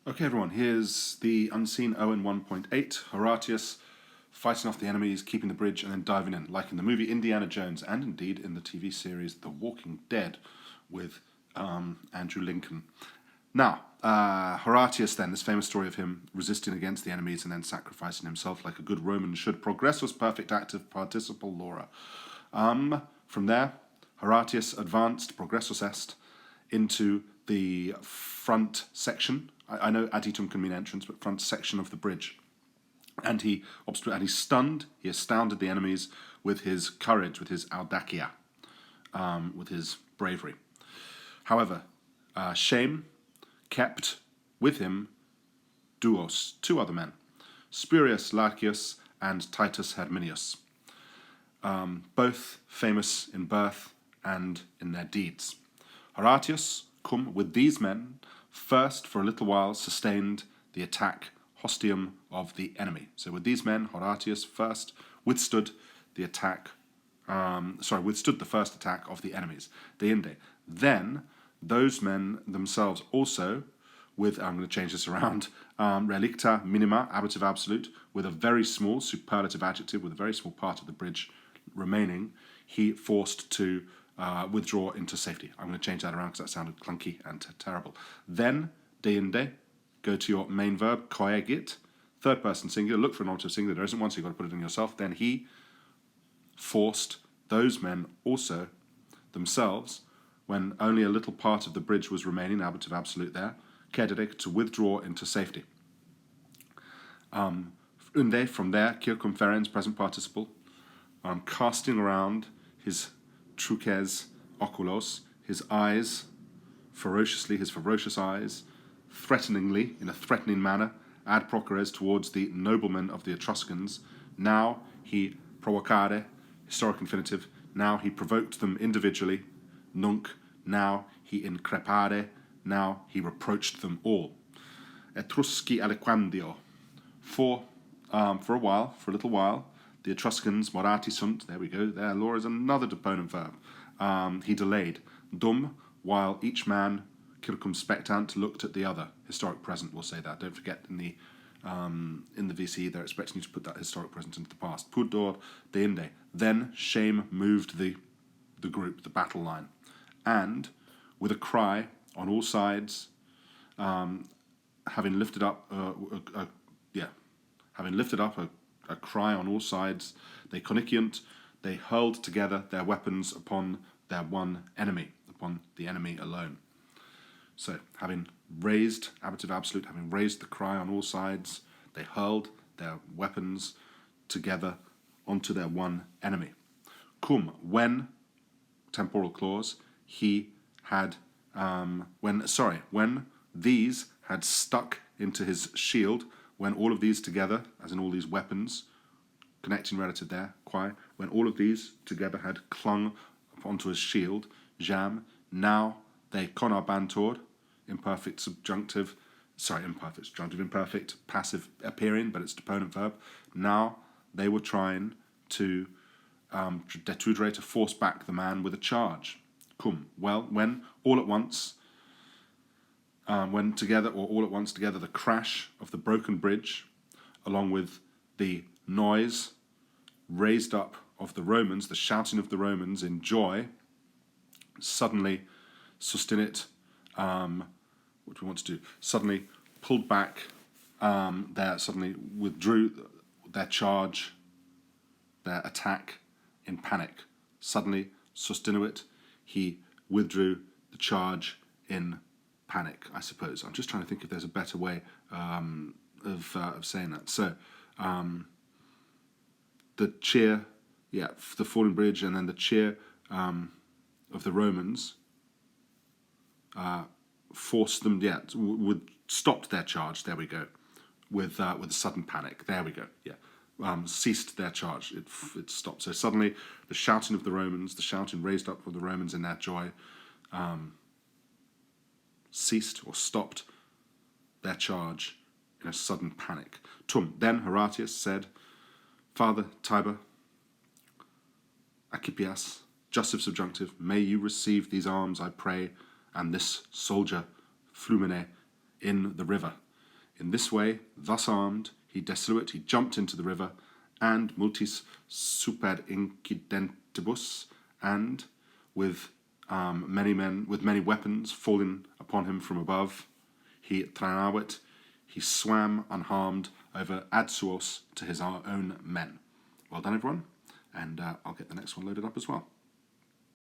Okay, everyone, here's the unseen Owen 1.8. Horatius fighting off the enemies, keeping the bridge, and then diving in, like in the movie Indiana Jones, and indeed in the TV series The Walking Dead with Andrew Lincoln. Now, Horatius, then, this famous story of him resisting against the enemies and then sacrificing himself like a good Roman should. Progressus perfect active participle Laura. From there, Horatius advanced, progressus est, into the front section. I know aditum can mean entrance, but front section of the bridge. And he stunned, he astounded the enemies with his courage, with his audacia, with his bravery. However, Shame kept with him duos, two other men, Spurius Larcius and Titus Herminius, both famous in birth and in their deeds. Horatius, cum with these men, first for a little while sustained the attack hostium of the enemy. So with these men, Horatius first withstood the attack, withstood the first attack of the enemies, deinde. Then those men themselves also, with, I'm going to change this around, relicta minima, ablative absolute, with a very small superlative adjective, with a very small part of the bridge remaining, he forced to withdraw into safety. I'm going to change that around because that sounded clunky and terrible. Then, deinde, go to your main verb, coegit, third person singular, look for an nominative singular, there isn't one, so you've got to put it in yourself. Then he forced those men also themselves, when only a little part of the bridge was remaining, ablative absolute there, cedere, to withdraw into safety. Unde, from there, circumferens, present participle, casting around his truces oculos, his eyes, ferociously, his ferocious eyes, threateningly, in a threatening manner, ad procures towards the noblemen of the Etruscans. Now he provocare, historic infinitive, now he provoked them individually, nunc, now he increpare, now he reproached them all. Etrusci aliquandio, for a while, for a little while, the Etruscans, morati sunt, there we go, there, law is another deponent verb. He delayed. Dum, while each man, circumspectant, looked at the other. Historic present, we'll say that. Don't forget in the VCE, they're expecting you to put that historic present into the past. Pudor deinde. Then shame moved the group, the battle line. And with a cry on all sides, having lifted up a cry on all sides, they coniciunt, they hurled together their weapons upon their one enemy, upon the enemy alone. So, having raised, ablative absolute, having raised the cry on all sides, they hurled their weapons together onto their one enemy. Cum, when, temporal clause, he had, when these had stuck into his shield, when all of these together, as in all these weapons, connecting relative there, quae, when all of these together had clung onto his shield, jam, now they conabantur, imperfect, passive appearing, but it's deponent verb. Now they were trying to detudere, to force back the man with a charge. Cum, well, when all at once, the crash of the broken bridge, along with the noise raised up of the Romans, the shouting of the Romans in joy, suddenly sustinit, what do we want to do? Suddenly pulled back, suddenly withdrew their charge, their attack in panic. Suddenly sustinuit, he withdrew the charge in panic, I suppose. I'm just trying to think if there's a better way of saying that. So, the cheer, the falling bridge, and then the cheer of the Romans forced them, stopped their charge. There we go, with a sudden panic. There we go. Ceased their charge. It stopped. So suddenly, the shouting of the Romans, the shouting raised up of the Romans in their joy, ceased or stopped their charge in a sudden panic. Tum. Then Horatius said, Father Tiber, Accipias, jussive subjunctive, may you receive these arms, I pray, and this soldier, Flumine, in the river. In this way, thus armed, he jumped into the river, and multis super incidentibus, and with many weapons falling upon him from above, he swam unharmed over Adsuos to his own men. Well done, everyone, and I'll get the next one loaded up as well.